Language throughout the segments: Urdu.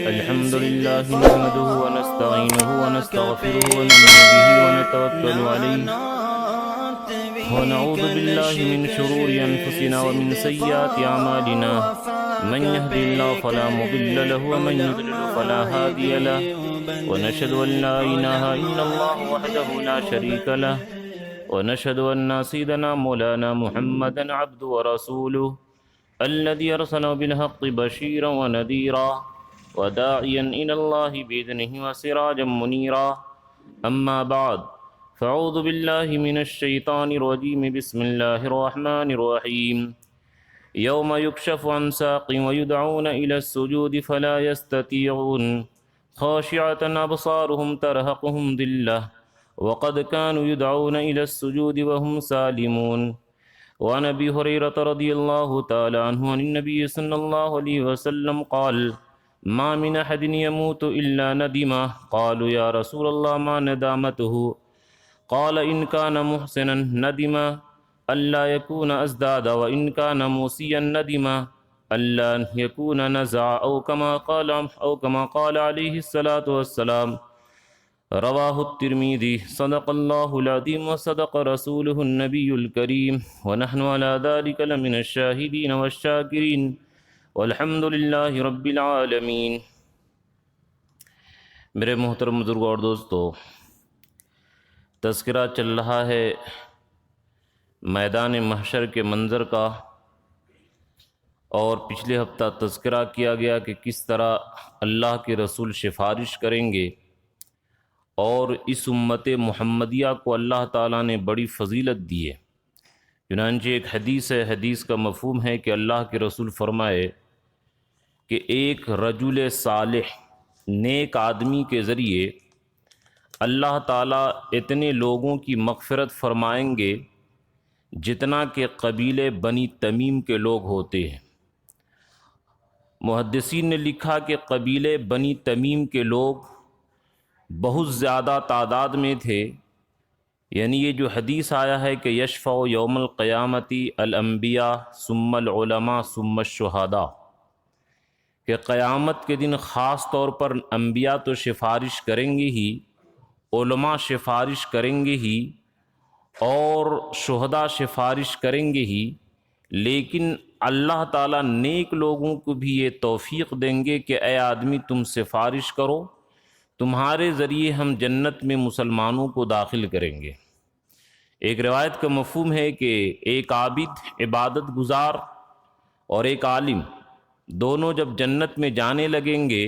الحمد لله نحمده ونستعينه ونستغفره ونؤمن به ونتوكل عليه ونعوذ بالله من شرور أنفسنا ومن سيئات أعمالنا من يهدي الله فلا مضل له ومن يضلل فلا هادي له ونشهد أن لا إله إلا الله وحده لا شريك له ونشهد أن سيدنا مولانا محمدا عبده ورسوله الذي أرسله بالحق بشيرا ونذيرا وداعيا إلى الله بإذنه وسراجا منيرا أما بعد فأعوذ بالله من الشيطان الرجيم بسم الله الرحمن الرحيم يوم يكشف عن ساق ويدعون إلى السجود فلا يستطيعون خاشعة أبصارهم ترهقهم ذلة وقد كانوا يدعون إلى السجود وهم سالمون. وعن أبي هريرة رضي الله تعالى عنه عن النبي صلى الله عليه وسلم قال ما من أحد يموت إلا ندمه. قالوا يا رسول الله ما ندامته؟ قال إن كان محسنا ندم ألا يكون أزداد وإن كان موسيا ندم ألا يكون نزع أو كما قال عليه الصلاة والسلام. رواہ الترمذی. صدق اللہ العظیم وصدق رسولہ النبی الکریم ونحن على ذلك لمن الشاہدین والشاکرین والحمد للہ رب العالمین. میرے محترم بزرگوں اور دوستو، تذکرہ چل رہا ہے میدان محشر کے منظر کا، اور پچھلے ہفتہ تذکرہ کیا گیا کہ کس طرح اللہ کے رسول سفارش کریں گے، اور اس امت محمدیہ کو اللہ تعالیٰ نے بڑی فضیلت دی ہے. چنانچہ ایک حدیث ہے، حدیث کا مفہوم ہے کہ اللہ کے رسول فرمائے کہ ایک رجل صالح، نیک آدمی کے ذریعے اللہ تعالیٰ اتنے لوگوں کی مغفرت فرمائیں گے جتنا کہ قبیلے بنی تمیم کے لوگ ہوتے ہیں. محدثین نے لکھا کہ قبیلے بنی تمیم کے لوگ بہت زیادہ تعداد میں تھے. یعنی یہ جو حدیث آیا ہے کہ یشفع یوم القیامتی الانبیاء ثم العلماء ثم الشہداء، کہ قیامت کے دن خاص طور پر انبیاء تو سفارش کریں گے ہی، علماء سفارش کریں گے ہی، اور شہداء سفارش کریں گے ہی، لیکن اللہ تعالیٰ نیک لوگوں کو بھی یہ توفیق دیں گے کہ اے آدمی تم سفارش کرو، تمہارے ذریعے ہم جنت میں مسلمانوں کو داخل کریں گے. ایک روایت کا مفہوم ہے کہ ایک عابد، عبادت گزار، اور ایک عالم، دونوں جب جنت میں جانے لگیں گے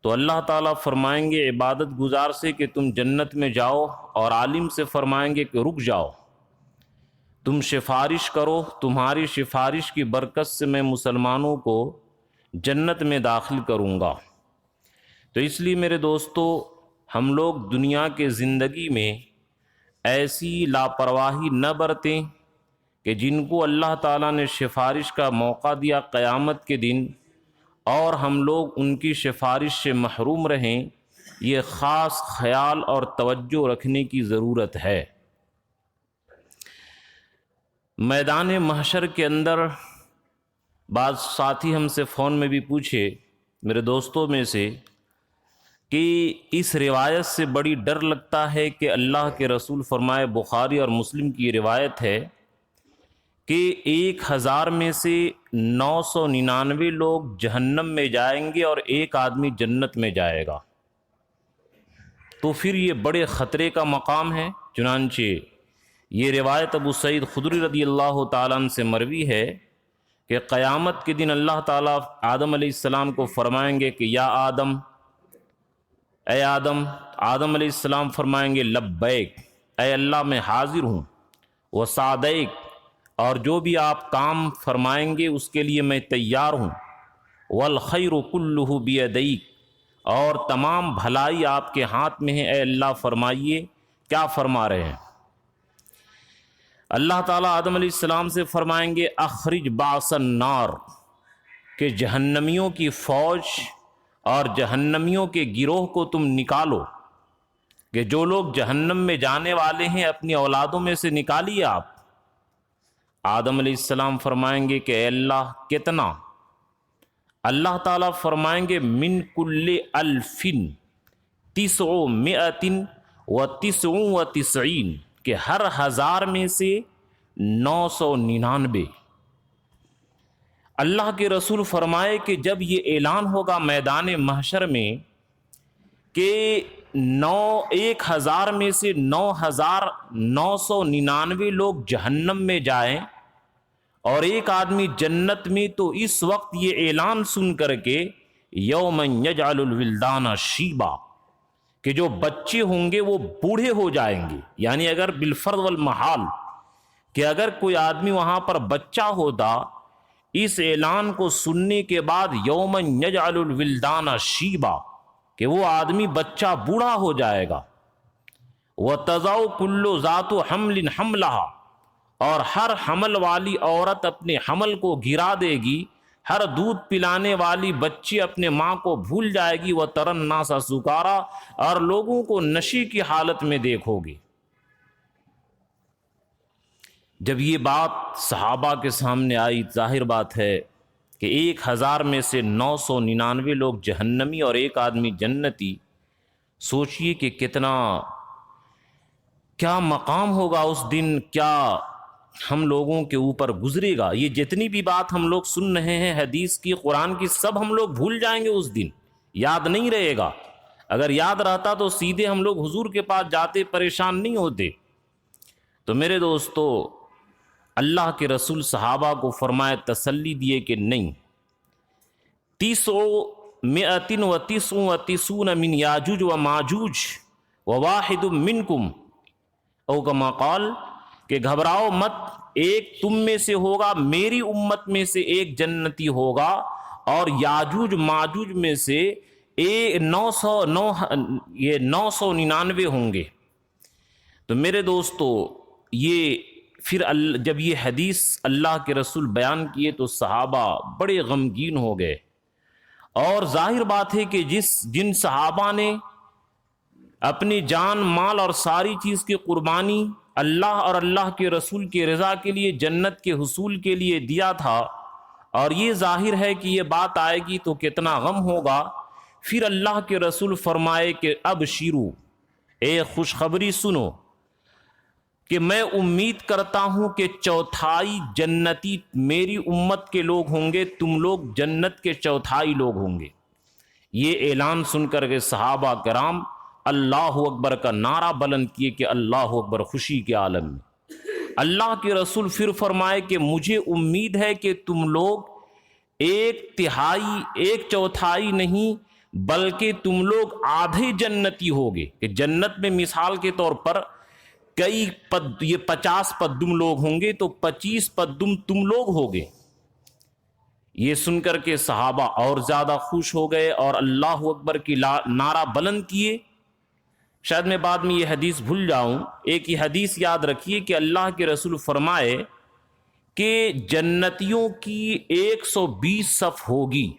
تو اللہ تعالیٰ فرمائیں گے عبادت گزار سے کہ تم جنت میں جاؤ، اور عالم سے فرمائیں گے کہ رک جاؤ، تم سفارش کرو، تمہاری سفارش کی برکت سے میں مسلمانوں کو جنت میں داخل کروں گا. تو اس لیے میرے دوستو، ہم لوگ دنیا کے زندگی میں ایسی لاپرواہی نہ برتیں کہ جن کو اللہ تعالیٰ نے سفارش کا موقع دیا قیامت کے دن اور ہم لوگ ان کی سفارش سے محروم رہیں. یہ خاص خیال اور توجہ رکھنے کی ضرورت ہے. میدان محشر کے اندر بعض ساتھی ہم سے فون میں بھی پوچھے، میرے دوستوں میں سے، کہ اس روایت سے بڑی ڈر لگتا ہے کہ اللہ کے رسول فرمائے، بخاری اور مسلم کی روایت ہے کہ 1000 میں سے 999 لوگ جہنم میں جائیں گے اور ایک آدمی جنت میں جائے گا. تو پھر یہ بڑے خطرے کا مقام ہے. چنانچہ یہ روایت ابو سعید خدری رضی اللہ تعالیٰ عنہ سے مروی ہے کہ قیامت کے دن اللہ تعالیٰ آدم علیہ السلام کو فرمائیں گے کہ یا آدم، اے آدم. آدم علیہ السلام فرمائیں گے لبیک، اے اللہ میں حاضر ہوں، وسعدیک، اور جو بھی آپ کام فرمائیں گے اس کے لیے میں تیار ہوں، والخیر کلہ بیدیک، اور تمام بھلائی آپ کے ہاتھ میں ہے، اے اللہ فرمائیے کیا فرما رہے ہیں. اللہ تعالیٰ آدم علیہ السلام سے فرمائیں گے اخرج باس النار، کہ جہنمیوں کی فوج اور جہنمیوں کے گروہ کو تم نکالو، کہ جو لوگ جہنم میں جانے والے ہیں اپنی اولادوں میں سے نکالیے آپ. آدم علیہ السلام فرمائیں گے کہ اے اللہ کتنا؟ اللہ تعالیٰ فرمائیں گے من کل الفن تسعمائۃ وتسع وتسعین، کہ ہر 1000 میں سے 999۔ اللہ کے رسول فرمائے کہ جب یہ اعلان ہوگا میدان محشر میں کہ 1000 میں سے 9999 لوگ جہنم میں جائیں اور ایک آدمی جنت میں، تو اس وقت یہ اعلان سن کر کے یوم یجعل الولدان شیبا، کہ جو بچے ہوں گے وہ بوڑھے ہو جائیں گے، یعنی اگر بالفرض والمحال کہ اگر کوئی آدمی وہاں پر بچہ ہوتا، اس اعلان کو سننے کے بعد یوم یجعل الولدان شیبا، کہ وہ آدمی بچہ بوڑھا ہو جائے گا۔ وَتَضَعُ كُلُّ ذَاتُ حَمْلٍ حَمْلَهَا، اور ہر حمل والی عورت اپنے حمل کو گرا دے گی، ہر دودھ پلانے والی بچی اپنے ماں کو بھول جائے گی۔ وَتَرَى النَّاسَ سُكَارَىٰ، اور لوگوں کو نشے کی حالت میں دیکھو گے۔ جب یہ بات صحابہ کے سامنے آئی، ظاہر بات ہے کہ 1000 میں سے 999 لوگ جہنمی اور ایک آدمی جنتی۔ سوچئے کہ کیا مقام ہوگا اس دن، کیا ہم لوگوں کے اوپر گزرے گا۔ یہ جتنی بھی بات ہم لوگ سن رہے ہیں حدیث کی، قرآن کی، سب ہم لوگ بھول جائیں گے اس دن، یاد نہیں رہے گا۔ اگر یاد رہتا تو سیدھے ہم لوگ حضور کے پاس جاتے، پریشان نہیں ہوتے۔ تو میرے دوستو، اللہ کے رسول صحابہ کو فرمائے، تسلی دیے کہ نہیں، 999 من یاجوج و ماجوج وواحد منکم، او کما قال، کہ گھبراؤ مت، ایک تم میں سے ہوگا، میری امت میں سے ایک جنتی ہوگا، اور یاجوج ماجوج میں سے 999 ہوں گے۔ تو میرے دوستو، یہ پھر جب یہ حدیث اللہ کے رسول بیان کیے تو صحابہ بڑے غمگین ہو گئے، اور ظاہر بات ہے کہ جن صحابہ نے اپنی جان، مال اور ساری چیز کی قربانی اللہ اور اللہ کے رسول کی رضا کے لیے، جنت کے حصول کے لیے دیا تھا، اور یہ ظاہر ہے کہ یہ بات آئے گی تو کتنا غم ہوگا۔ پھر اللہ کے رسول فرمائے کہ اب شیرو، اے خوشخبری سنو، کہ میں امید کرتا ہوں کہ 1/4 جنتی میری امت کے لوگ ہوں گے، تم لوگ جنت کے 1/4 لوگ ہوں گے۔ یہ اعلان سن کر کے صحابہ کرام اللہ اکبر کا نعرہ بلند کیے کہ اللہ اکبر، خوشی کے عالم میں۔ اللہ کے رسول پھر فرمائے کہ مجھے امید ہے کہ تم لوگ 1/4 نہیں بلکہ تم لوگ آدھے جنتی ہوگے، کہ جنت میں مثال کے طور پر یہ 50 پدم لوگ ہوں گے تو 25 پدم تم لوگ ہوگے۔ یہ سن کر کے صحابہ اور زیادہ خوش ہو گئے اور اللہ اکبر کی نعرہ بلند کیے۔ شاید میں بعد میں یہ حدیث بھول جاؤں، ایک یہ حدیث یاد رکھیے کہ اللہ کے رسول فرمائے کہ جنتیوں کی 120 صف ہوگی،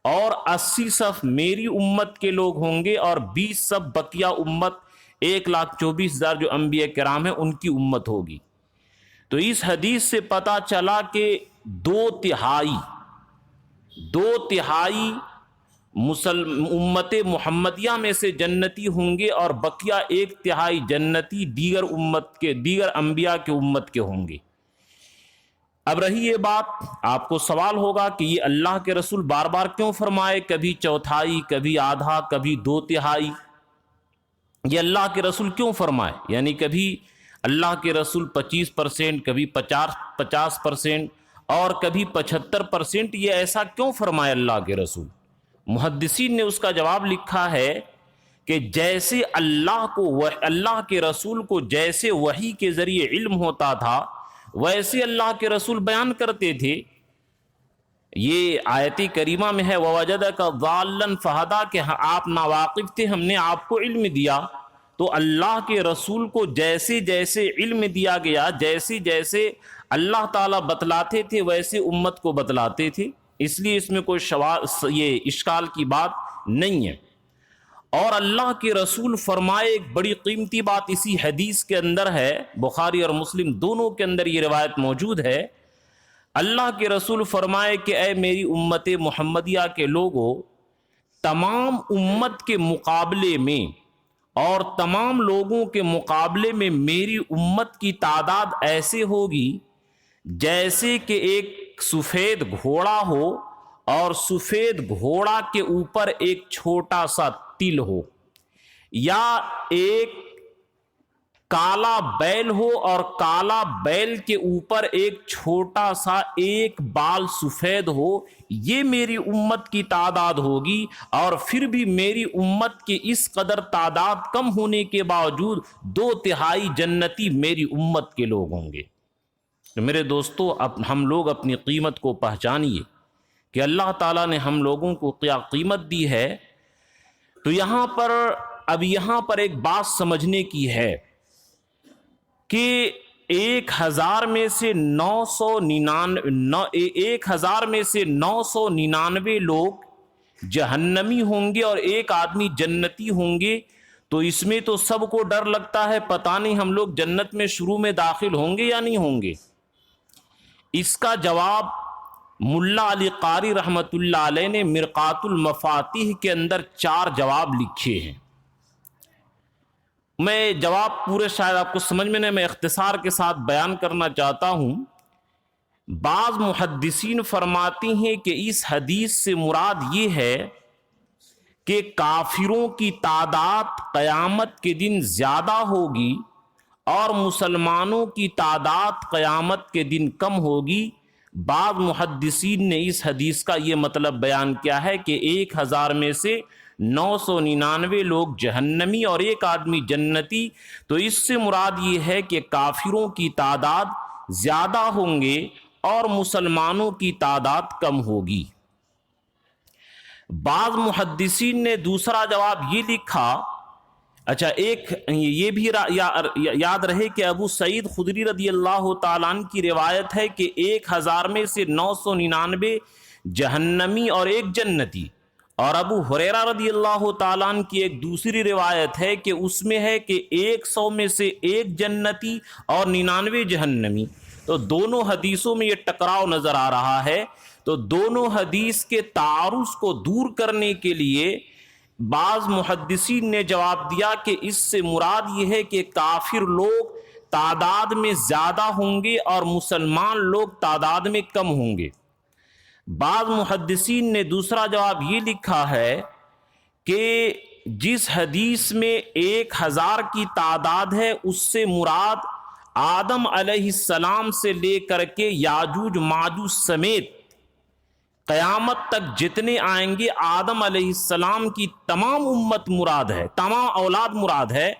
اور 80 صف میری امت کے لوگ ہوں گے، اور 20 صف بقیہ امت 1,24,000 جو انبیاء کرام ہیں ان کی امت ہوگی۔ تو اس حدیث سے پتہ چلا کہ 2/3 امت محمدیہ میں سے جنتی ہوں گے، اور بقیہ 1/3 جنتی دیگر انبیاء کے امت کے ہوں گے۔ اب رہی یہ بات، آپ کو سوال ہوگا کہ یہ اللہ کے رسول بار بار کیوں فرمائے، کبھی 1/4، کبھی آدھا، کبھی 2/3؟ یہ اللہ کے رسول کیوں فرمائے؟ یعنی کبھی اللہ کے رسول 25%، کبھی 50%، اور کبھی 75%، یہ ایسا کیوں فرمائے اللہ کے رسول؟ محدثین نے اس کا جواب لکھا ہے کہ جیسے اللہ کے رسول کو جیسے وحی کے ذریعے علم ہوتا تھا، ویسے اللہ کے رسول بیان کرتے تھے۔ یہ آیت کریمہ میں ہے وَوَجَدَكَ ضَالًّا فَهَدَىٰ، کہ آپ ناواقف تھے، ہم نے آپ کو علم دیا۔ تو اللہ کے رسول کو جیسے جیسے علم دیا گیا، جیسے جیسے اللہ تعالیٰ بتلاتے تھے، ویسے امت کو بتلاتے تھے، اس لیے اس میں کوئی یہ اشکال کی بات نہیں ہے۔ اور اللہ کے رسول فرمائے، ایک بڑی قیمتی بات اسی حدیث کے اندر ہے، بخاری اور مسلم دونوں کے اندر یہ روایت موجود ہے۔ اللہ کے رسول فرمائے کہ اے میری امت محمدیہ کے لوگوں، تمام امت کے مقابلے میں اور تمام لوگوں کے مقابلے میں میری امت کی تعداد ایسے ہوگی جیسے کہ ایک سفید گھوڑا ہو اور سفید گھوڑا کے اوپر ایک چھوٹا سا تل ہو، یا ایک کالا بیل ہو اور کالا بیل کے اوپر ایک چھوٹا سا ایک بال سفید ہو۔ یہ میری امت کی تعداد ہوگی، اور پھر بھی میری امت کے اس قدر تعداد کم ہونے کے باوجود 2/3 جنتی میری امت کے لوگ ہوں گے۔ تو میرے دوستو، اب ہم لوگ اپنی قیمت کو پہچانیے کہ اللہ تعالیٰ نے ہم لوگوں کو کیا قیمت دی ہے۔ تو یہاں پر ایک بات سمجھنے کی ہے کہ 1000 میں سے 999 لوگ جہنمی ہوں گے اور ایک آدمی جنتی ہوں گے۔ تو اس میں تو سب کو ڈر لگتا ہے، پتہ نہیں ہم لوگ جنت میں شروع میں داخل ہوں گے یا نہیں ہوں گے۔ اس کا جواب ملا علی قاری رحمت اللہ علیہ نے مرقات المفاتیح کے اندر 4 جواب لکھے ہیں۔ میں جواب پورے شاید آپ کو سمجھ میں نہیں، میں اختصار کے ساتھ بیان کرنا چاہتا ہوں۔ بعض محدثین فرماتے ہیں کہ اس حدیث سے مراد یہ ہے کہ کافروں کی تعداد قیامت کے دن زیادہ ہوگی اور مسلمانوں کی تعداد قیامت کے دن کم ہوگی۔ بعض محدثین نے اس حدیث کا یہ مطلب بیان کیا ہے کہ 1000 میں سے 999 لوگ جہنمی اور ایک آدمی جنتی۔ تو اس سے مراد یہ ہے کہ کافروں کی تعداد زیادہ ہوں گے اور مسلمانوں کی تعداد کم ہوگی۔ بعض محدثین نے دوسرا جواب یہ لکھا، اچھا ایک یہ بھی یاد رہے کہ ابو سعید خدری رضی اللہ تعالیٰ عنہ کی روایت ہے کہ 1000 میں سے 999 جہنمی اور ایک جنتی، اور ابو ہریرہ رضی اللہ تعالیٰ عنہ کی ایک دوسری روایت ہے کہ اس میں ہے کہ 100 میں سے ایک جنتی اور 99 جہنمی۔ تو دونوں حدیثوں میں یہ ٹکراؤ نظر آ رہا ہے۔ تو دونوں حدیث کے تعارض کو دور کرنے کے لیے بعض محدثین نے جواب دیا کہ اس سے مراد یہ ہے کہ کافر لوگ تعداد میں زیادہ ہوں گے اور مسلمان لوگ تعداد میں کم ہوں گے۔ بعض محدثین نے دوسرا جواب یہ لکھا ہے کہ جس حدیث میں 1000 کی تعداد ہے اس سے مراد آدم علیہ السلام سے لے کر کے یاجوج ماجوج سمیت قیامت تک جتنے آئیں گے آدم علیہ السلام کی تمام امت مراد ہے، تمام اولاد مراد ہے،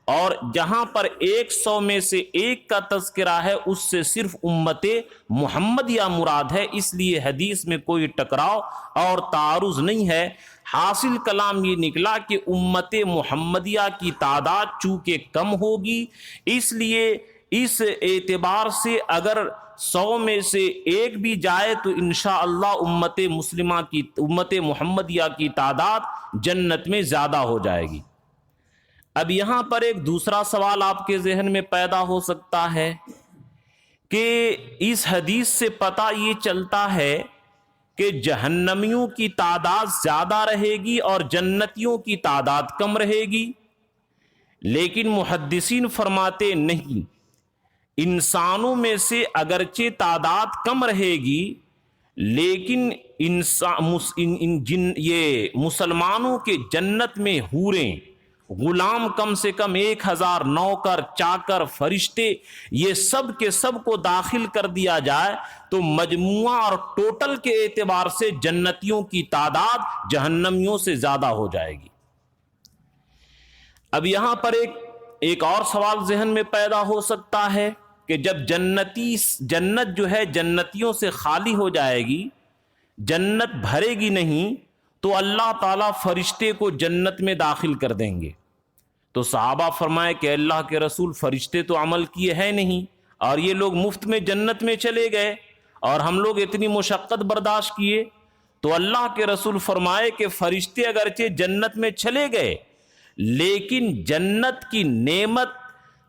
اور جہاں پر 100 میں سے ایک کا تذکرہ ہے اس سے صرف امت محمدیہ مراد ہے۔ اس لیے حدیث میں کوئی ٹکراؤ اور تعارض نہیں ہے۔ حاصل کلام یہ نکلا کہ امت محمدیہ کی تعداد چونکہ کم ہوگی، اس لیے اس اعتبار سے اگر 100 میں سے ایک بھی جائے تو انشاءاللہ امت محمدیہ کی تعداد جنت میں زیادہ ہو جائے گی۔ اب یہاں پر ایک دوسرا سوال آپ کے ذہن میں پیدا ہو سکتا ہے کہ اس حدیث سے پتہ یہ چلتا ہے کہ جہنمیوں کی تعداد زیادہ رہے گی اور جنتیوں کی تعداد کم رہے گی، لیکن محدثین فرماتے نہیں، انسانوں میں سے اگرچہ تعداد کم رہے گی لیکن یہ مسلمانوں کے جنت میں حوریں، غلام کم سے کم 1000، نوکر، چاکر، فرشتے، یہ سب کے سب کو داخل کر دیا جائے تو مجموعہ اور ٹوٹل کے اعتبار سے جنتیوں کی تعداد جہنمیوں سے زیادہ ہو جائے گی۔ اب یہاں پر ایک اور سوال ذہن میں پیدا ہو سکتا ہے کہ جب جنت جو ہے جنتیوں سے خالی ہو جائے گی، جنت بھرے گی نہیں، تو اللہ تعالیٰ فرشتے کو جنت میں داخل کر دیں گے۔ تو صحابہ فرمائے کہ اللہ کے رسول، فرشتے تو عمل کیے ہیں نہیں اور یہ لوگ مفت میں جنت میں چلے گئے اور ہم لوگ اتنی مشقت برداشت کیے۔ تو اللہ کے رسول فرمائے کہ فرشتے اگرچہ جنت میں چلے گئے لیکن جنت کی نعمت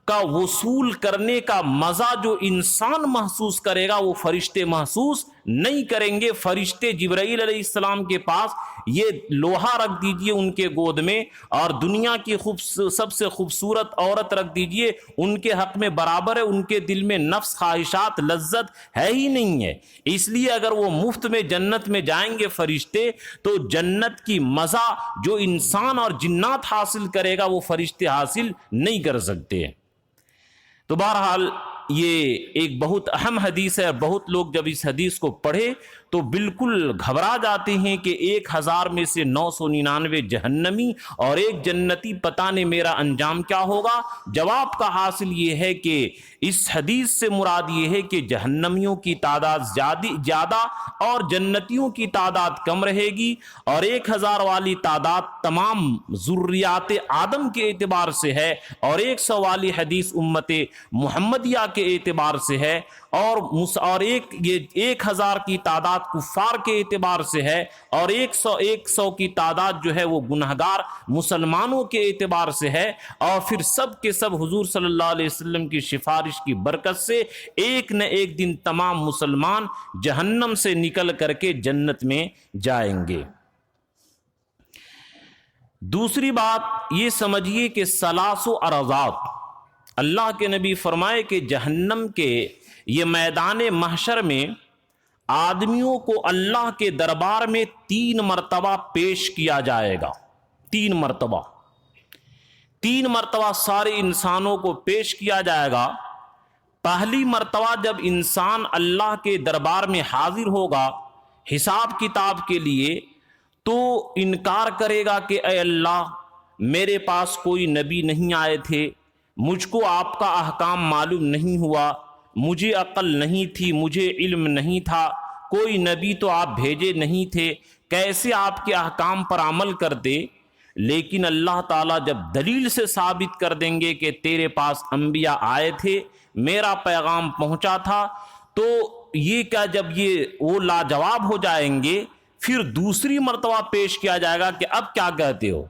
کا وصول کرنے کا مزہ جو انسان محسوس کرے گا وہ فرشتے محسوس نہیں کریں گے۔ فرشتے جبرائیل علیہ السلام کے پاس یہ لوہا رکھ دیجئے ان کے گود میں، اور دنیا کی سب سے خوبصورت عورت رکھ دیجئے ان کے حق میں برابر ہے، ان کے دل میں نفس، خواہشات، لذت ہے ہی نہیں ہے۔ اس لیے اگر وہ مفت میں جنت میں جائیں گے فرشتے تو جنت کی مزہ جو انسان اور جنات حاصل کرے گا وہ فرشتے حاصل نہیں کر سکتے ہیں۔ تو بہرحال یہ ایک بہت اہم حدیث ہے، اور بہت لوگ جب اس حدیث کو پڑھے تو بالکل گھبرا جاتے ہیں کہ 1000 میں سے 999 جہنمی اور ایک جنتی، پتہ نہیں میرا انجام کیا ہوگا۔ جواب کا حاصل یہ ہے کہ اس حدیث سے مراد یہ ہے کہ جہنمیوں کی تعداد زیادہ اور جنتیوں کی تعداد کم رہے گی، اور 1000 والی تعداد تمام ذریات آدم کے اعتبار سے ہے، اور 100 والی حدیث امت محمدیہ کے اعتبار سے ہے، اور 1000 کی تعداد کفار کے اعتبار سے ہے، اور 100 کی تعداد جو ہے وہ گنہگار مسلمانوں کے اعتبار سے ہے، اور پھر سب کے سب حضور صلی اللہ علیہ وسلم کی سفارش کی برکت سے ایک نہ ایک دن تمام مسلمان جہنم سے نکل کر کے جنت میں جائیں گے۔ دوسری بات یہ سمجھیے کہ ثلاث و ارضات، اللہ کے نبی فرمائے کہ جہنم کے یہ میدان محشر میں آدمیوں کو اللہ کے دربار میں 3 مرتبہ پیش کیا جائے گا۔ 3 مرتبہ سارے انسانوں کو پیش کیا جائے گا۔ پہلی مرتبہ جب انسان اللہ کے دربار میں حاضر ہوگا حساب کتاب کے لیے تو انکار کرے گا کہ اے اللہ، میرے پاس کوئی نبی نہیں آئے تھے، مجھ کو آپ کا احکام معلوم نہیں ہوا، مجھے عقل نہیں تھی، مجھے علم نہیں تھا، کوئی نبی تو آپ بھیجے نہیں تھے، کیسے آپ کے احکام پر عمل کرتے؟ لیکن اللہ تعالیٰ جب دلیل سے ثابت کر دیں گے کہ تیرے پاس انبیاء آئے تھے، میرا پیغام پہنچا تھا، تو یہ کیا جب یہ وہ لاجواب ہو جائیں گے پھر دوسری مرتبہ پیش کیا جائے گا کہ اب کیا کہتے ہو؟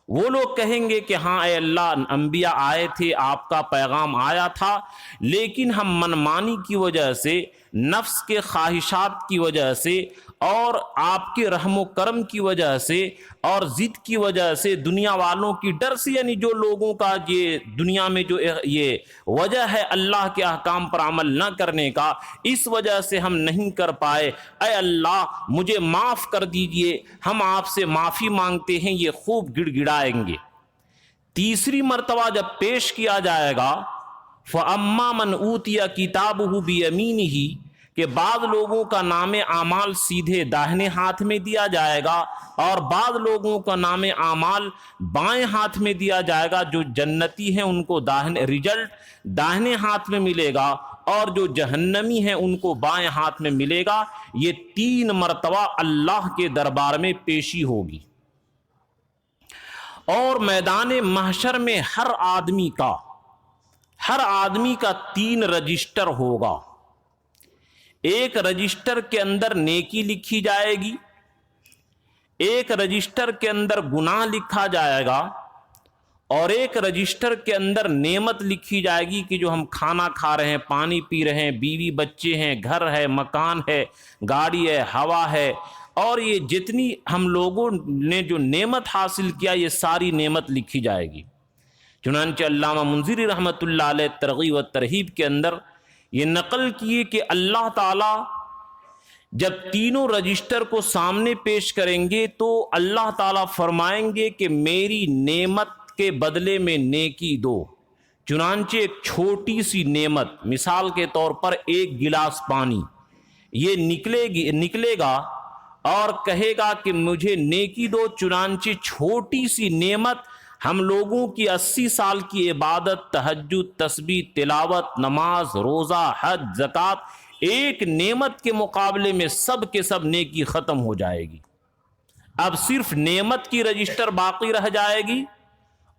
وہ لوگ کہیں گے کہ ہاں اے اللہ، انبیاء آئے تھے، آپ کا پیغام آیا تھا، لیکن ہم منمانی کی وجہ سے، نفس کے خواہشات کی وجہ سے، اور آپ کے رحم و کرم کی وجہ سے، اور ضد کی وجہ سے، دنیا والوں کی ڈر سے، یعنی جو لوگوں کا یہ دنیا میں جو یہ وجہ ہے اللہ کے احکام پر عمل نہ کرنے کا، اس وجہ سے ہم نہیں کر پائے، اے اللہ مجھے معاف کر دیجئے، ہم آپ سے معافی مانگتے ہیں، یہ خوب گڑ گڑائیں گے۔ تیسری مرتبہ جب پیش کیا جائے گا فَأَمَّا مَنْ أُوتِيَ كِتَابُهُ بِيَمِينِهِ، کہ بعض لوگوں کا نام اعمال سیدھے داہنے ہاتھ میں دیا جائے گا، اور بعض لوگوں کا نام اعمال بائیں ہاتھ میں دیا جائے گا۔ جو جنتی ہیں ان کو رزلٹ داہنے ہاتھ میں ملے گا، اور جو جہنمی ہیں ان کو بائیں ہاتھ میں ملے گا۔ یہ 3 مرتبہ اللہ کے دربار میں پیشی ہوگی، اور میدان محشر میں ہر آدمی کا 3 رجسٹر ہوگا۔ ایک رجسٹر کے اندر نیکی لکھی جائے گی، ایک رجسٹر کے اندر گناہ لکھا جائے گا، اور ایک رجسٹر کے اندر نعمت لکھی جائے گی کہ جو ہم کھانا کھا رہے ہیں، پانی پی رہے ہیں، بیوی بچے ہیں، گھر ہے، مکان ہے، گاڑی ہے، ہوا ہے، اور یہ جتنی ہم لوگوں نے جو نعمت حاصل کیا یہ ساری نعمت لکھی جائے گی۔ چنانچہ علامہ منذری رحمۃ اللہ علیہ ترغیب و ترہیب کے اندر یہ نقل کیے کہ اللہ تعالیٰ جب تینوں رجسٹر کو سامنے پیش کریں گے تو اللہ تعالیٰ فرمائیں گے کہ میری نعمت کے بدلے میں نیکی دو۔ چنانچہ ایک چھوٹی سی نعمت، مثال کے طور پر 1 گلاس پانی، یہ نکلے گا اور کہے گا کہ مجھے نیکی دو۔ چنانچہ چھوٹی سی نعمت ہم لوگوں کی 80 سال کی عبادت، تہجد، تسبیح، تلاوت، نماز، روزہ، حج، زکوٰۃ، ایک نعمت کے مقابلے میں سب کے سب نیکی ختم ہو جائے گی۔ اب صرف نعمت کی رجسٹر باقی رہ جائے گی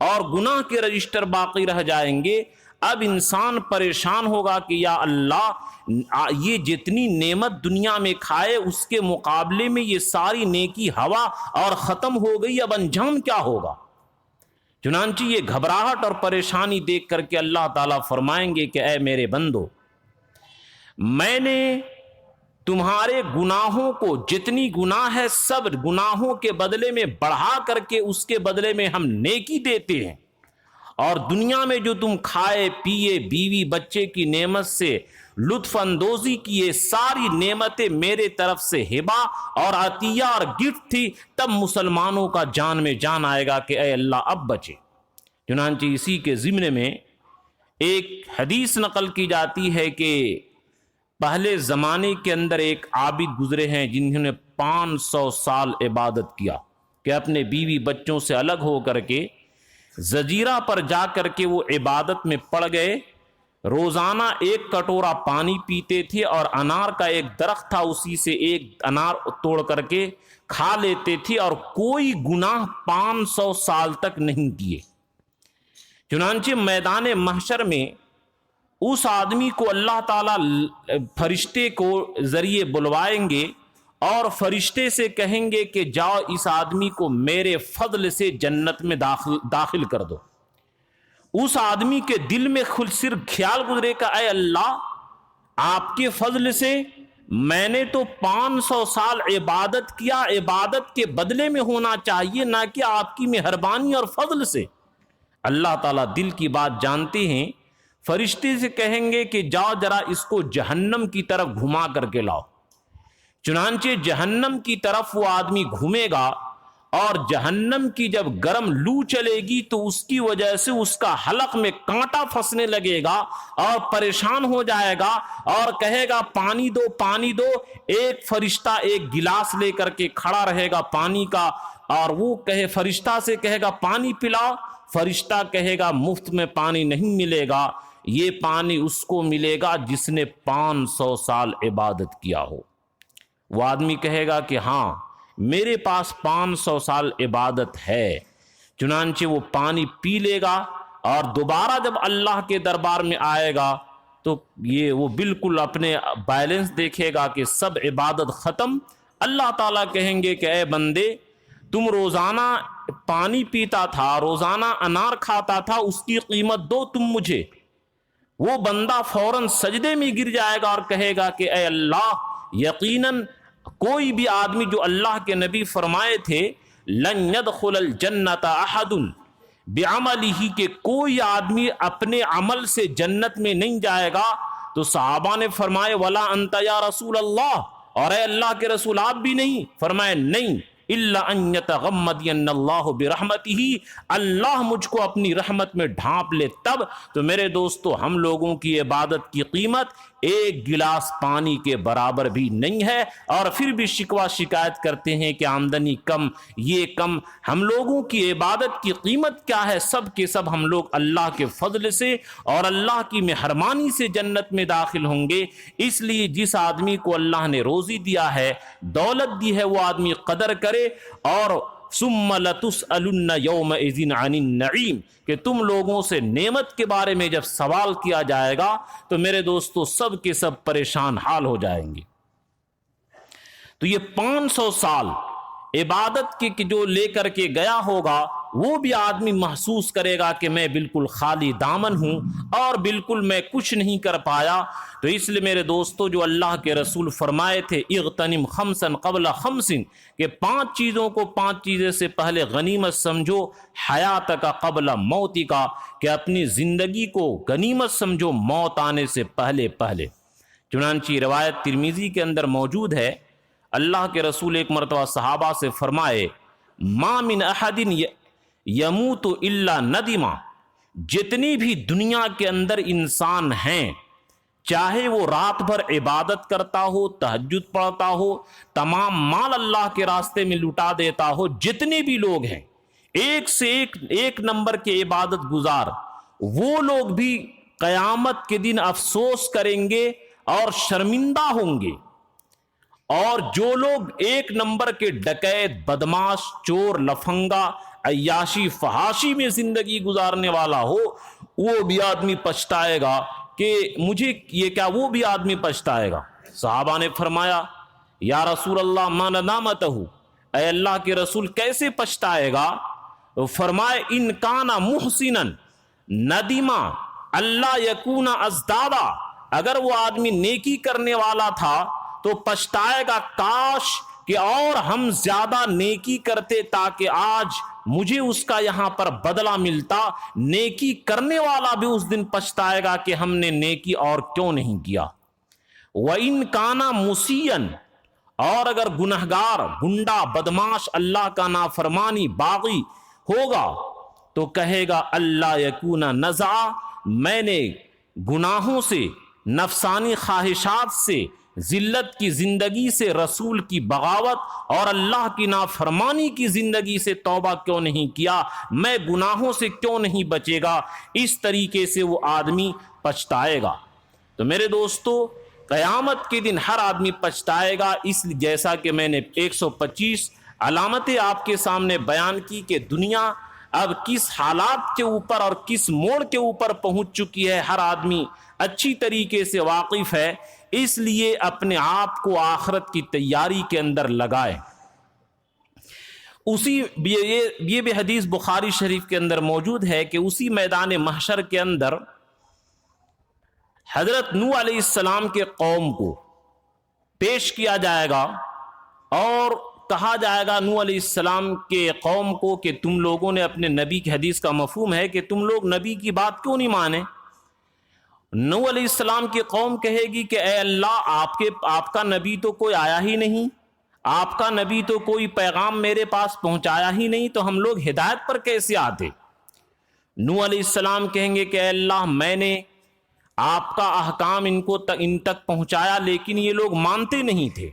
اور گناہ کے رجسٹر باقی رہ جائیں گے۔ اب انسان پریشان ہوگا کہ یا اللہ یہ جتنی نعمت دنیا میں کھائے اس کے مقابلے میں یہ ساری نیکی ہوا اور ختم ہو گئی، اب انجام کیا ہوگا؟ چنانچہ یہ گھبراہٹ اور پریشانی دیکھ کر کے اللہ تعالیٰ فرمائیں گے کہ اے میرے بندو، میں نے تمہارے گناہوں کو، جتنی گناہ ہے سب گناہوں کے بدلے میں بڑھا کر کے اس کے بدلے میں ہم نیکی دیتے ہیں، اور دنیا میں جو تم کھائے پیے بیوی بچے کی نعمت سے لطف اندوزی کی، یہ ساری نعمتیں میرے طرف سے ہبہ اور عطیہ اور گفٹ تھی، تب مسلمانوں کا جان میں جان آئے گا کہ اے اللہ اب بچے۔ چنانچہ اسی کے ضمن میں ایک حدیث نقل کی جاتی ہے کہ پہلے زمانے کے اندر ایک عابد گزرے ہیں جنہوں نے 500 سال عبادت کیا، کہ اپنے بیوی بچوں سے الگ ہو کر کے جزیرہ پر جا کر کے وہ عبادت میں پڑ گئے، روزانہ ایک کٹورا پانی پیتے تھے، اور انار کا ایک درخت تھا اسی سے ایک انار توڑ کر کے کھا لیتے تھے، اور کوئی گناہ 500 سال تک نہیں کیے۔ چنانچہ میدان محشر میں اس آدمی کو اللہ تعالیٰ فرشتے کو ذریعے بلوائیں گے اور فرشتے سے کہیں گے کہ جاؤ اس آدمی کو میرے فضل سے جنت میں داخل کر دو۔ اس آدمی کے دل میں خود صرف خیال گزرے کہ اے اللہ، آپ کے فضل سے میں نے تو 500 سال عبادت کیا، عبادت کے بدلے میں ہونا چاہیے، نہ کہ آپ کی مہربانی اور فضل سے۔ اللہ تعالیٰ دل کی بات جانتے ہیں، فرشتے سے کہیں گے کہ جاؤ ذرا اس کو جہنم کی طرف گھما کر کے لاؤ۔ چنانچہ جہنم کی طرف وہ آدمی گھومے گا، اور جہنم کی جب گرم لو چلے گی تو اس کی وجہ سے اس کا حلق میں کانٹا پھنسنے لگے گا اور پریشان ہو جائے گا اور کہے گا پانی دو پانی دو۔ ایک فرشتہ ایک گلاس لے کر کے کھڑا رہے گا پانی کا، اور وہ فرشتہ سے کہے گا پانی پلاؤ، فرشتہ کہے گا مفت میں پانی نہیں ملے گا، یہ پانی اس کو ملے گا جس نے 500 سال عبادت کیا ہو۔ وہ آدمی کہے گا کہ ہاں میرے پاس 500 سال عبادت ہے۔ چنانچہ وہ پانی پی لے گا، اور دوبارہ جب اللہ کے دربار میں آئے گا تو وہ بالکل اپنے بیلنس دیکھے گا کہ سب عبادت ختم۔ اللہ تعالیٰ کہیں گے کہ اے بندے، تم روزانہ پانی پیتا تھا، روزانہ انار کھاتا تھا، اس کی قیمت دو تم مجھے۔ وہ بندہ فوراً سجدے میں گر جائے گا اور کہے گا کہ اے اللہ، یقیناً کوئی بھی آدمی، جو اللہ کے نبی فرمائے تھے لن يدخل الجنت احد بعملہ، کہ کوئی آدمی اپنے عمل سے جنت میں نہیں جائے گا، تو صحابہ نے فرمائے ولا انت یا رسول اللہ، اور اے اللہ کے رسول آپ بھی نہیں؟ فرمائے نہیں، الا ان یتغمدن اللہ برحمتہ، اللہ مجھ کو اپنی رحمت میں ڈھانپ لے تب۔ تو میرے دوستو، ہم لوگوں کی عبادت کی قیمت ایک گلاس پانی کے برابر بھی نہیں ہے، اور پھر بھی شکوہ شکایت کرتے ہیں کہ آمدنی کم، یہ کم۔ ہم لوگوں کی عبادت کی قیمت کیا ہے؟ سب کے سب ہم لوگ اللہ کے فضل سے اور اللہ کی مہربانی سے جنت میں داخل ہوں گے۔ اس لیے جس آدمی کو اللہ نے روزی دیا ہے، دولت دی ہے، وہ آدمی قدر کرے، اور ثم لتسألن یومئذ عن النعیم، کہ تم لوگوں سے نعمت کے بارے میں جب سوال کیا جائے گا تو میرے دوستو سب کے سب پریشان حال ہو جائیں گے۔ تو یہ 500 سال عبادت کی جو لے کر کے گیا ہوگا، وہ بھی آدمی محسوس کرے گا کہ میں بالکل خالی دامن ہوں اور بالکل میں کچھ نہیں کر پایا۔ تو اس لیے میرے دوستو، جو اللہ کے رسول فرمائے تھے اغتنم خمسا قبل خمس، کہ 5 چیزوں کو 5 چیزیں سے پہلے غنیمت سمجھو، حیات کا قبل موت کا، کہ اپنی زندگی کو غنیمت سمجھو موت آنے سے پہلے پہلے۔ چنانچہ روایت ترمذی کے اندر موجود ہے، اللہ کے رسول ایک مرتبہ صحابہ سے فرمائے ما من احد یموت الا ندما، جتنی بھی دنیا کے اندر انسان ہیں، چاہے وہ رات بھر عبادت کرتا ہو، تہجد پڑھتا ہو، تمام مال اللہ کے راستے میں لٹا دیتا ہو، جتنے بھی لوگ ہیں ایک سے ایک نمبر کے عبادت گزار، وہ لوگ بھی قیامت کے دن افسوس کریں گے اور شرمندہ ہوں گے۔ اور جو لوگ ایک نمبر کے ڈکیت، بدماش، چور، لفنگا، عیاشی فحاشی میں زندگی گزارنے والا ہو، وہ بھی آدمی پچھتائے گا کہ مجھے یہ کیا، وہ بھی آدمی پچھتائے گا۔ صحابہ نے فرمایا یا رسول اللہ ما ندامتہ، اے اللہ کے رسول کیسے پچھتائے گا؟ فرمائے ان کان محسنا ندیما اللہ یکون ازدادا، اگر وہ آدمی نیکی کرنے والا تھا تو پچھتائے گا کاش کہ اور ہم زیادہ نیکی کرتے تاکہ آج مجھے اس کا یہاں پر بدلہ ملتا۔ نیکی کرنے والا بھی اس دن پچھتائے گا کہ ہم نے نیکی اور کیوں نہیں کیا۔ وَإِن كَانَ مُسِيًّا، اور اگر گنہگار، گنڈا، بدماش، اللہ کا نافرمانی، باغی ہوگا تو کہے گا اللہ یکون نزع، میں نے گناہوں سے، نفسانی خواہشات سے، ذلت کی زندگی سے، رسول کی بغاوت اور اللہ کی نافرمانی کی زندگی سے توبہ کیوں نہیں کیا، میں گناہوں سے کیوں نہیں بچے گا۔ اس طریقے سے وہ آدمی پچھتائے گا۔ تو میرے دوستو، قیامت کے دن ہر آدمی پچھتائے گا، اس لیے جیسا کہ میں نے 125 علامتیں آپ کے سامنے بیان کی کہ دنیا اب کس حالات کے اوپر اور کس موڑ کے اوپر پہنچ چکی ہے، ہر آدمی اچھی طریقے سے واقف ہے۔ اس لیے اپنے آپ کو آخرت کی تیاری کے اندر لگائیں۔ یہ بھی حدیث بخاری شریف کے اندر موجود ہے کہ اسی میدان محشر کے اندر حضرت نوح علیہ السلام کے قوم کو پیش کیا جائے گا اور کہا جائے گا نوح علیہ السلام کے قوم کو کہ تم لوگوں نے اپنے نبی کی، حدیث کا مفہوم ہے کہ تم لوگ نبی کی بات کیوں نہیں مانے۔ نوح علیہ السلام کی قوم کہے گی کہ اے اللہ، آپ کا نبی تو کوئی آیا ہی نہیں، آپ کا نبی تو کوئی پیغام میرے پاس پہنچایا ہی نہیں، تو ہم لوگ ہدایت پر کیسے آتے؟ نوح علیہ السلام کہیں گے کہ اے اللہ، میں نے آپ کا احکام ان تک پہنچایا لیکن یہ لوگ مانتے نہیں تھے۔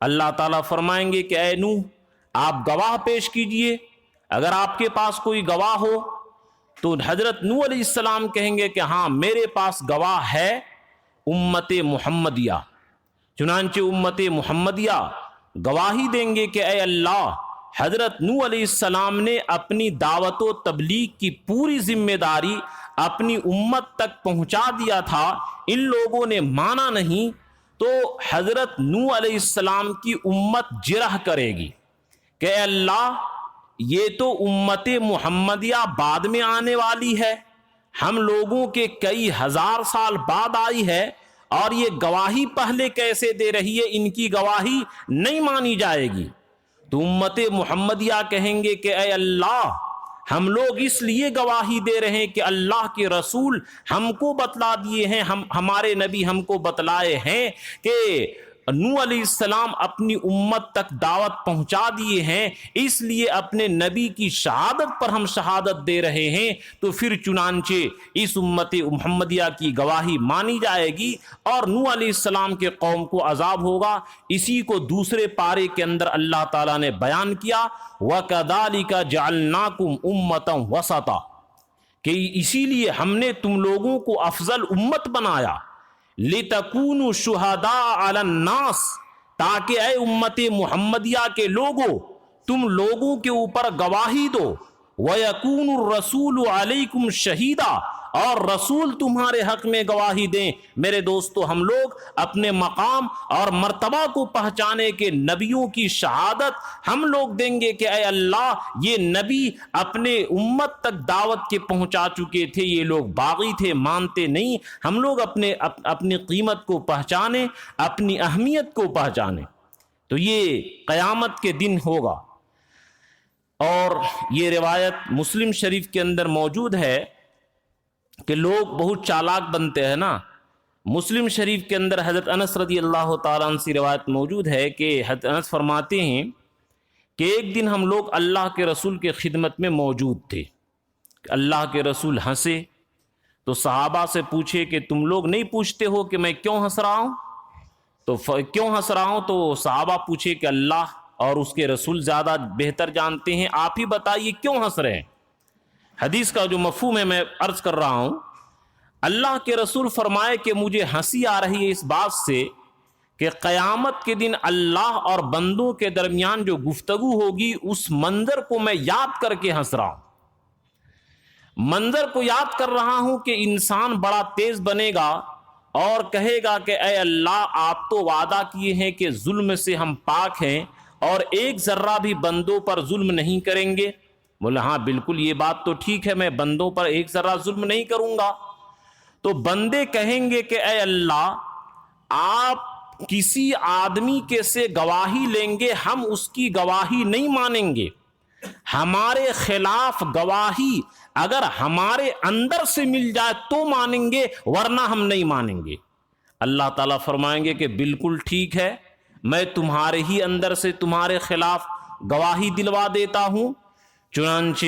اللہ تعالیٰ فرمائیں گے کہ اے نوح، آپ گواہ پیش کیجئے، اگر آپ کے پاس کوئی گواہ ہو۔ تو حضرت نوح علیہ السلام کہیں گے کہ ہاں میرے پاس گواہ ہے امت محمدیہ۔ چنانچہ امت محمدیہ گواہی دیں گے کہ اے اللہ، حضرت نوح علیہ السلام نے اپنی دعوت و تبلیغ کی پوری ذمہ داری اپنی امت تک پہنچا دیا تھا، ان لوگوں نے مانا نہیں، تو حضرت نوح علیہ السلام کی امت جرح کرے گی کہ اے اللہ، یہ تو امت محمدیہ بعد میں آنے والی ہے، ہم لوگوں کے کئی ہزار سال بعد آئی ہے، اور یہ گواہی پہلے کیسے دے رہی ہے، ان کی گواہی نہیں مانی جائے گی۔ تو امت محمدیہ کہیں گے کہ اے اللہ، ہم لوگ اس لیے گواہی دے رہے ہیں کہ اللہ کے رسول ہم کو بتلا دیے ہیں، ہمارے نبی ہم کو بتلائے ہیں کہ نوح علیہ السلام اپنی امت تک دعوت پہنچا دیے ہیں، اس لیے اپنے نبی کی شہادت پر ہم شہادت دے رہے ہیں۔ تو پھر چنانچہ اس امت محمدیہ کی گواہی مانی جائے گی اور نوح علیہ السلام کے قوم کو عذاب ہوگا۔ اسی کو دوسرے پارے کے اندر اللہ تعالیٰ نے بیان کیا، وَكَذَلِكَ جَعَلْنَاكُمْ أُمَّةً وَسَطًا، کہ اسی لیے ہم نے تم لوگوں کو افضل امت بنایا، لِتَكُونُوا شُهَدَاءَ عَلَى النَّاسِ، تاکہ اے امت محمدیہ کے لوگوں، تم لوگوں کے اوپر گواہی دو، وَيَكُونُ الرَّسُولُ عَلَيْكُمْ شَهِيدًا، اور رسول تمہارے حق میں گواہی دیں۔ میرے دوستو، ہم لوگ اپنے مقام اور مرتبہ کو پہچانے کے نبیوں کی شہادت ہم لوگ دیں گے کہ اے اللہ، یہ نبی اپنے امت تک دعوت کے پہنچا چکے تھے، یہ لوگ باغی تھے، مانتے نہیں۔ ہم لوگ اپنی قیمت کو پہچانے، اپنی اہمیت کو پہچانے۔ تو یہ قیامت کے دن ہوگا، اور یہ روایت مسلم شریف کے اندر موجود ہے کہ لوگ بہت چالاک بنتے ہیں نا۔ مسلم شریف کے اندر حضرت انس رضی اللہ تعالیٰ عنہ سے روایت موجود ہے کہ حضرت انس فرماتے ہیں کہ ایک دن ہم لوگ اللہ کے رسول کے خدمت میں موجود تھے، اللہ کے رسول ہنسے تو صحابہ سے پوچھے کہ تم لوگ نہیں پوچھتے ہو کہ میں کیوں ہنس رہا ہوں؟ تو صحابہ پوچھے کہ اللہ اور اس کے رسول زیادہ بہتر جانتے ہیں، آپ ہی بتائیے کیوں ہنس رہے ہیں۔ حدیث کا جو مفہوم ہے میں عرض کر رہا ہوں، اللہ کے رسول فرمائے کہ مجھے ہنسی آ رہی ہے اس بات سے کہ قیامت کے دن اللہ اور بندوں کے درمیان جو گفتگو ہوگی، اس منظر کو میں یاد کر کے ہنس رہا ہوں۔ منظر کو یاد کر رہا ہوں کہ انسان بڑا تیز بنے گا اور کہے گا کہ اے اللہ آپ تو وعدہ کیے ہیں کہ ظلم سے ہم پاک ہیں اور ایک ذرہ بھی بندوں پر ظلم نہیں کریں گے. بولے ہاں بالکل یہ بات تو ٹھیک ہے، میں بندوں پر ایک ذرہ ظلم نہیں کروں گا. تو بندے کہیں گے کہ اے اللہ آپ کسی آدمی کے سے گواہی لیں گے، ہم اس کی گواہی نہیں مانیں گے. ہمارے خلاف گواہی اگر ہمارے اندر سے مل جائے تو مانیں گے، ورنہ ہم نہیں مانیں گے. اللہ تعالیٰ فرمائیں گے کہ بالکل ٹھیک ہے، میں تمہارے ہی اندر سے تمہارے خلاف گواہی دلوا دیتا ہوں. چنانچہ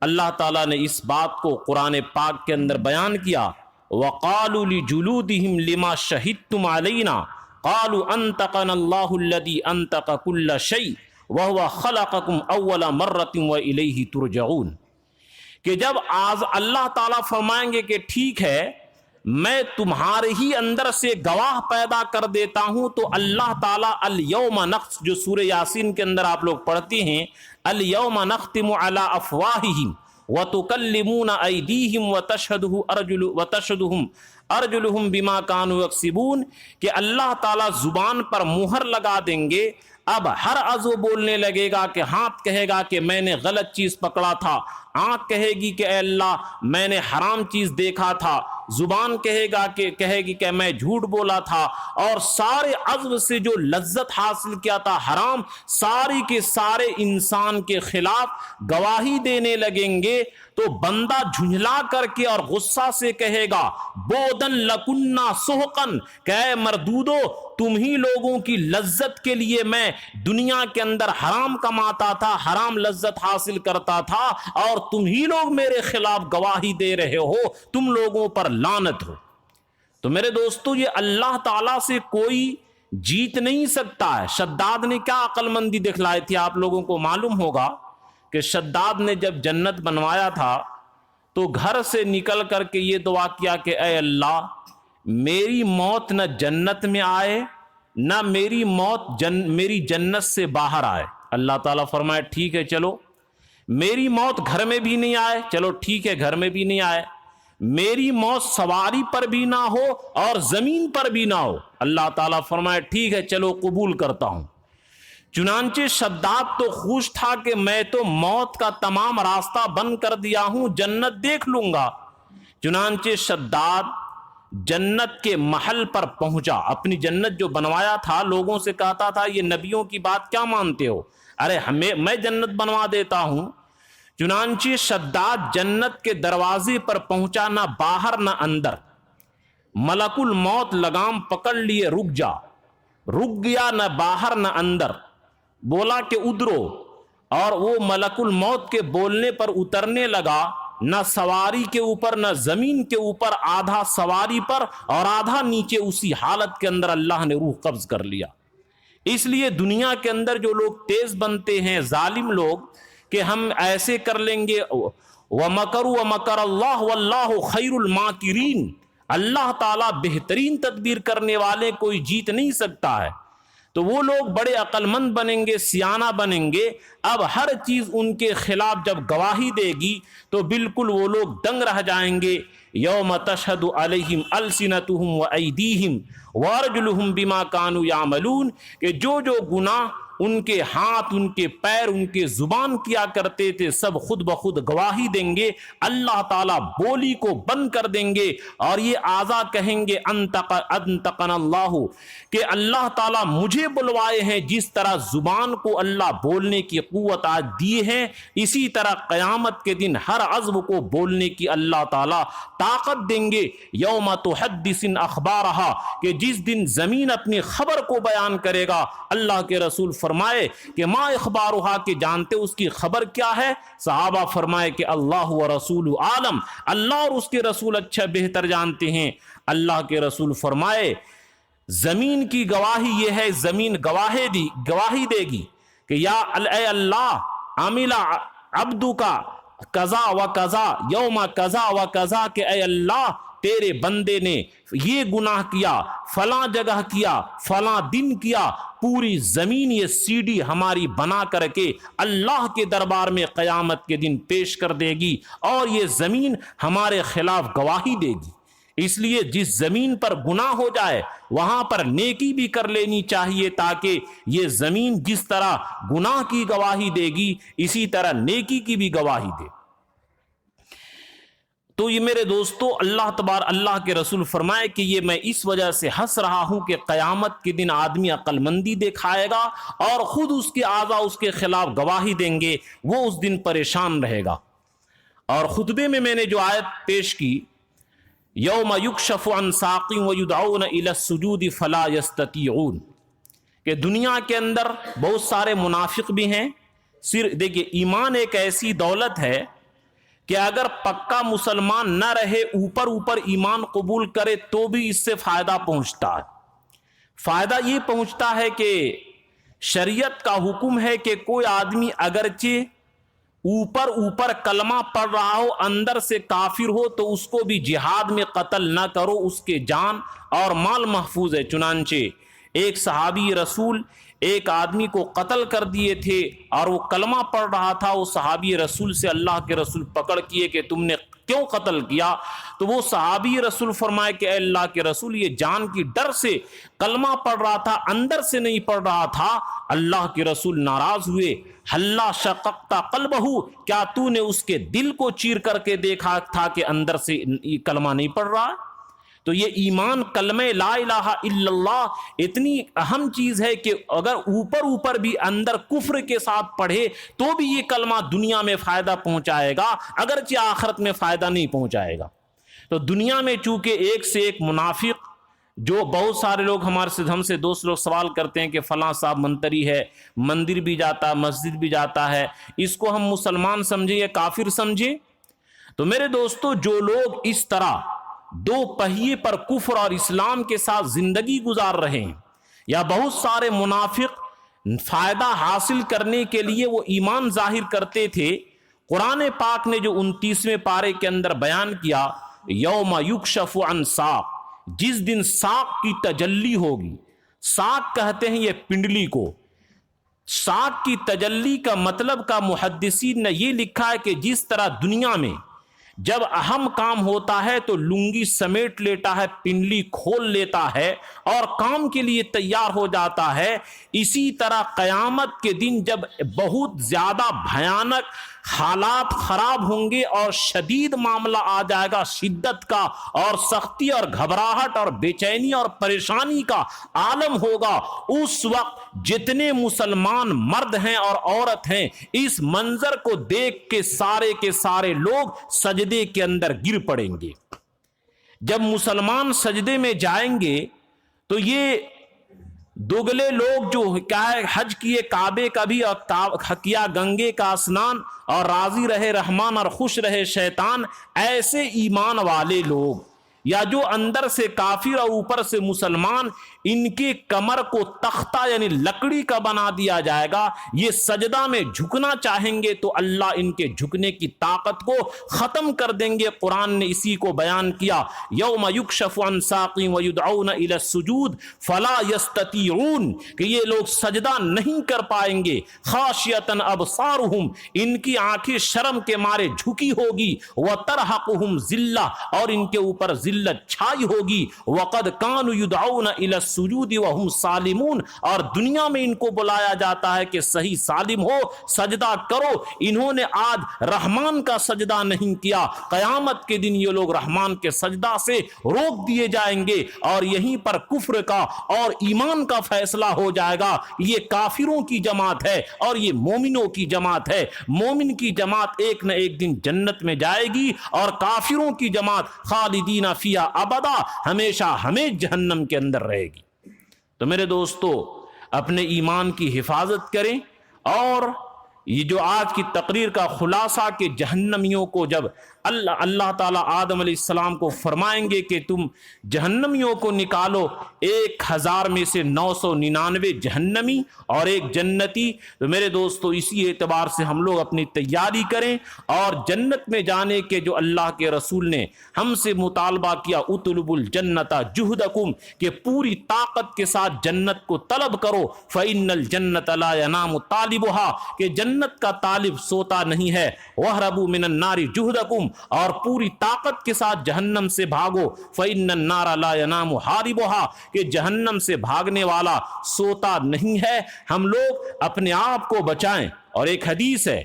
اللہ تعالیٰ نے اس بات کو قرآن پاک کے اندر بیان کیا. وَقَالُوا لِجُلُودِهِمْ لِمَا شَهِدتُّمْ عَلَيْنَا قَالُوا أَنطَقَنَا اللَّهُ الَّذِي أَنطَقَ كُلَّ شَيْءٍ وَهُوَ خَلَقَكُمْ أَوَّلَ مَرَّةٍ وَإِلَيْهِ تُرْجَعُونَ. کہ جب اللہ تعالیٰ فرمائیں گے کہ ٹھیک ہے میں تمہارے ہی اندر سے گواہ پیدا کر دیتا ہوں، تو اللہ تعالیٰ الیوم نختم، جو سورہ یاسین کے اندر آپ لوگ پڑھتے ہیں، الیوم نختم علی افواہہم وتکلمون ایدیہم وتشہدہم ارجلہم بما کانوا یکسبون، کہ اللہ تعالیٰ زبان پر مہر لگا دیں گے. اب ہر عضو بولنے لگے گا، کہ ہاتھ کہے گا کہ میں نے غلط چیز پکڑا تھا، آنکھ کہے گی کہ اے اللہ میں نے حرام چیز دیکھا تھا، زبان کہے گی کہ میں جھوٹ بولا تھا، اور سارے عضو سے جو لذت حاصل کیا تھا حرام، ساری کے سارے انسان کے خلاف گواہی دینے لگیں گے. تو بندہ جھنجلا کر کے اور غصہ سے کہے گا بودن لکنا سحقن، کہ اے مردودو تم ہی لوگوں کی لذت کے لیے میں دنیا کے اندر حرام کماتا تھا، حرام لذت حاصل کرتا تھا، اور تم ہی لوگ میرے خلاف گواہی دے رہے ہو، تم لوگوں پر لعنت ہو. تو میرے دوستو یہ اللہ تعالیٰ سے کوئی جیت نہیں سکتا ہے. شداد نے کیا عقل مندی دکھلائی تھی، آپ لوگوں کو معلوم ہوگا کہ شداد نے جب جنت بنوایا تھا تو گھر سے نکل کر کے یہ دعا کیا کہ اے اللہ میری موت نہ جنت میں آئے نہ میری موت میری جنت سے باہر آئے. اللہ تعالیٰ فرمائے ٹھیک ہے چلو، میری موت گھر میں بھی نہیں آئے، چلو ٹھیک ہے گھر میں بھی نہیں آئے، میری موت سواری پر بھی نہ ہو اور زمین پر بھی نہ ہو. اللہ تعالیٰ فرمائے ٹھیک ہے چلو قبول کرتا ہوں. چنانچہ شداد تو خوش تھا کہ میں تو موت کا تمام راستہ بند کر دیا ہوں، جنت دیکھ لوں گا. چنانچہ شداد جنت کے محل پر پہنچا، اپنی جنت جو بنوایا تھا لوگوں سے کہتا تھا یہ نبیوں کی بات کیا مانتے ہو، ارے میں جنت بنوا دیتا ہوں. چنانچہ شداد جنت کے دروازے پر پہنچا، نہ باہر نہ اندر. ملک الموت لگام پکڑ لیے، رک گیا، نہ باہر نہ اندر. بولا کہ ادھرو، اور وہ ملک الموت کے بولنے پر اترنے لگا، نہ سواری کے اوپر نہ زمین کے اوپر، آدھا سواری پر اور آدھا نیچے. اسی حالت کے اندر اللہ نے روح قبض کر لیا. اس لیے دنیا کے اندر جو لوگ تیز بنتے ہیں، ظالم لوگ، کہ ہم ایسے کر لیں گے، وَمَكَرُوا وَمَكَرَ اللَّهُ وَاللَّهُ خَيْرُ الْمَاكِرِينَ، اللہ تعالیٰ بہترین تدبیر کرنے والے کوئی جیت نہیں سکتا ہے. تو وہ لوگ بڑے عقل مند بنیں گے، سیانہ بنیں گے. اب ہر چیز ان کے خلاف جب گواہی دے گی تو بالکل وہ لوگ دنگ رہ جائیں گے. یوم تشہد علیہم السنتہم وایدیہم وارجلہم بما کانوا یعملون، کہ جو گناہ ان کے ہاتھ، ان کے پیر، ان کے زبان کیا کرتے تھے سب خود بخود گواہی دیں گے. اللہ تعالیٰ بولی کو بند کر دیں گے اور یہ اعضا کہیں گے انطقنا اللہ، کہ اللہ تعالیٰ مجھے بلوائے ہیں. جس طرح زبان کو اللہ بولنے کی قوت آج دیے ہیں، اسی طرح قیامت کے دن ہر عضو کو بولنے کی اللہ تعالیٰ طاقت دیں گے. یوم تحدث اخبارہا، کہ جس دن زمین اپنی خبر کو بیان کرے گا. اللہ کے رسول فرمائے کہ ما اخبارہا، کہ جانتے اس کی خبر کیا ہے؟ صحابہ فرمائے کہ اللہ و رسول عالم، اللہ اور اس کے رسول اچھا بہتر جانتے ہیں. اللہ کے رسول فرمائے زمین کی گواہی یہ ہے، زمین گواہی دے گی کہ یا اے اللہ عمل عبدک کذا و کذا یوم کذا و کذا، کہ اے اللہ تیرے بندے نے یہ گناہ کیا، فلاں جگہ کیا، فلاں دن کیا، پوری زمین یہ سی ڈی ہماری بنا کر کے اللہ کے دربار میں قیامت کے دن پیش کر دے گی اور یہ زمین ہمارے خلاف گواہی دے گی۔ اس لیے جس زمین پر گناہ ہو جائے وہاں پر نیکی بھی کر لینی چاہیے، تاکہ یہ زمین جس طرح گناہ کی گواہی دے گی اسی طرح نیکی کی بھی گواہی دے۔ تو یہ میرے دوستو اللہ کے رسول فرمائے کہ یہ میں اس وجہ سے ہنس رہا ہوں کہ قیامت کے دن آدمی عقل مندی دکھائے گا اور خود اس کے اعضاء اس کے خلاف گواہی دیں گے، وہ اس دن پریشان رہے گا۔ اور خطبے میں نے جو آیت پیش کی، یوم یکشف عن ساق ویدعون الی السجود فلا یستطیعون، کہ دنیا کے اندر بہت سارے منافق بھی ہیں۔ دیکھیے ایمان ایک ایسی دولت ہے کہ اگر پکا مسلمان نہ رہے، اوپر ایمان قبول کرے تو بھی اس سے فائدہ پہنچتا ہے۔ فائدہ یہ پہنچتا ہے کہ شریعت کا حکم ہے کہ کوئی آدمی اگرچہ اوپر کلمہ پڑھ رہا ہو، اندر سے کافر ہو، تو اس کو بھی جہاد میں قتل نہ کرو، اس کے جان اور مال محفوظ ہے۔ چنانچہ ایک صحابی رسول ایک آدمی کو قتل کر دیے تھے اور وہ کلمہ پڑھ رہا تھا۔ وہ صحابی رسول سے اللہ کے رسول پکڑ کیے کہ تم نے کیوں قتل کیا؟ تو وہ صحابی رسول فرمائے کہ اے اللہ کے رسول، یہ جان کی ڈر سے کلمہ پڑھ رہا تھا، اندر سے نہیں پڑھ رہا تھا۔ اللہ کے رسول ناراض ہوئے، ہلا شققت قلبہ، کیا تو نے اس کے دل کو چیر کر کے دیکھا تھا کہ اندر سے کلمہ نہیں پڑھ رہا؟ تو یہ ایمان کلمہ لا الہ الا اللہ اتنی اہم چیز ہے کہ اگر اوپر بھی اندر کفر کے ساتھ پڑھے تو بھی یہ کلمہ دنیا میں فائدہ پہنچائے گا، اگرچہ آخرت میں فائدہ نہیں پہنچائے گا۔ تو دنیا میں چونکہ ایک سے ایک منافق، جو بہت سارے لوگ ہم سے دوست لوگ سوال کرتے ہیں کہ فلاں صاحب منتری ہے، مندر بھی جاتا ہے، مسجد بھی جاتا ہے، اس کو ہم مسلمان سمجھیں یا کافر سمجھیں؟ تو میرے دوستو، جو لوگ اس طرح دو پہیے پر کفر اور اسلام کے ساتھ زندگی گزار رہے ہیں، یا بہت سارے منافق فائدہ حاصل کرنے کے لیے وہ ایمان ظاہر کرتے تھے، قرآن پاک نے جو 29ویں پارے کے اندر بیان کیا، یوم یکشف عن ساق، جس دن ساق کی تجلی ہوگی۔ ساق کہتے ہیں یہ پنڈلی کو۔ ساق کی تجلی کا مطلب کا محدثین نے یہ لکھا ہے کہ جس طرح دنیا میں جب اہم کام ہوتا ہے تو لنگی سمیٹ لیتا ہے، پنڈلی کھول لیتا ہے اور کام کے لیے تیار ہو جاتا ہے، اسی طرح قیامت کے دن جب بہت زیادہ بھیانک حالات خراب ہوں گے اور شدید معاملہ آ جائے گا، شدت کا اور سختی اور گھبراہٹ اور بے چینی اور پریشانی کا عالم ہوگا، اس وقت جتنے مسلمان مرد ہیں اور عورت ہیں اس منظر کو دیکھ کے سارے لوگ سجدے کے اندر گر پڑیں گے۔ جب مسلمان سجدے میں جائیں گے تو یہ دوگلے لوگ جو کیا ہے حج کیے کعبے کا بھی اور کیا گنگے کا اسنان اور راضی رہے رحمان اور خوش رہے شیطان، ایسے ایمان والے لوگ یا جو اندر سے کافر اور اوپر سے مسلمان، ان کے کمر کو تختہ یعنی لکڑی کا بنا دیا جائے گا۔ یہ سجدہ میں جھکنا چاہیں گے تو اللہ ان کے جھکنے کی طاقت کو ختم کر دیں گے۔ قرآن نے اسی کو بیان کیا، یوم یکشف عن ساق ویدعون الی السجود فلا یستطیعون، کہ یہ لوگ سجدہ نہیں کر پائیں گے۔ خاشعۃ ابصارہم، ان کی آنکھیں شرم کے مارے جھکی ہوگی۔ وترہقہم ذلہ، اور ان کے اوپر ذلت چھائی ہوگی۔ وقد کانوا یدعون الی السجود وهم سالمون، اور دنیا میں ان کو بلایا جاتا ہے کہ صحیح سالم ہو، سجدہ کرو، انہوں نے آج رحمان کا سجدہ نہیں کیا، قیامت کے دن یہ لوگ رحمان کے سجدہ سے روک دیے جائیں گے اور یہیں پر کفر کا اور ایمان کا فیصلہ ہو جائے گا۔ یہ کافروں کی جماعت ہے اور یہ مومنوں کی جماعت ہے۔ مومن کی جماعت ایک نہ ایک دن جنت میں جائے گی اور کافروں کی جماعت خالدین فیہا ابدا، ہمیشہ جہنم کے اندر رہے گی۔ تو میرے دوستو، اپنے ایمان کی حفاظت کریں، اور یہ جو آج کی تقریر کا خلاصہ کہ جہنمیوں کو جب اللہ تعالیٰ آدم علیہ السلام کو فرمائیں گے کہ تم جہنمیوں کو نکالو، 1000 میں سے 999 جہنمی اور ایک جنتی۔ تو میرے دوستو اسی اعتبار سے ہم لوگ اپنی تیاری کریں، اور جنت میں جانے کے جو اللہ کے رسول نے ہم سے مطالبہ کیا، اطلبوا الجنت جہدکم، کہ پوری طاقت کے ساتھ جنت کو طلب کرو، فإن الجنت لا ینام طالبها، کہ جنت کا طالب سوتا نہیں ہے، وَاهْرَبُوا مِنَ النَّارِ جُهْدَكُمْ، اور پوری طاقت کے ساتھ جہنم سے بھاگو، فإن النار لا ینام حاربها، کہ جہنم سے بھاگنے والا سوتا نہیں ہے۔ ہم لوگ اپنے آپ کو بچائیں۔ اور ایک حدیث ہے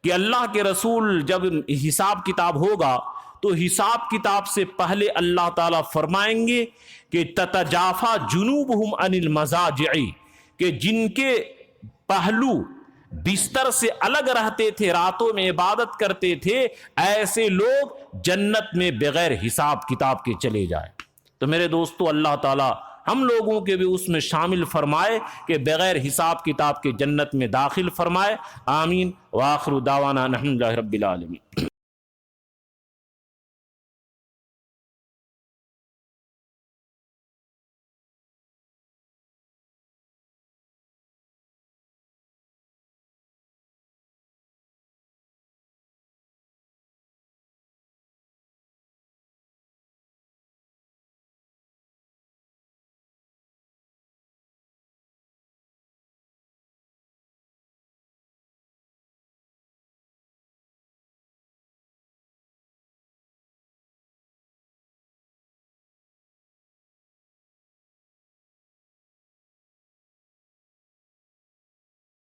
کہ اللہ کے رسول جب حساب کتاب ہوگا تو حساب کتاب سے پہلے اللہ تعالیٰ فرمائیں گے کہ تتجافا جنوبہم عن المضاجع، کہ جن کے پہلو بستر سے الگ رہتے تھے، راتوں میں عبادت کرتے تھے، ایسے لوگ جنت میں بغیر حساب کتاب کے چلے جائیں۔ تو میرے دوستو اللہ تعالیٰ ہم لوگوں کے بھی اس میں شامل فرمائے کہ بغیر حساب کتاب کے جنت میں داخل فرمائے۔ آمین۔ وآخر دعوانا الحمد للہ رب العالمین۔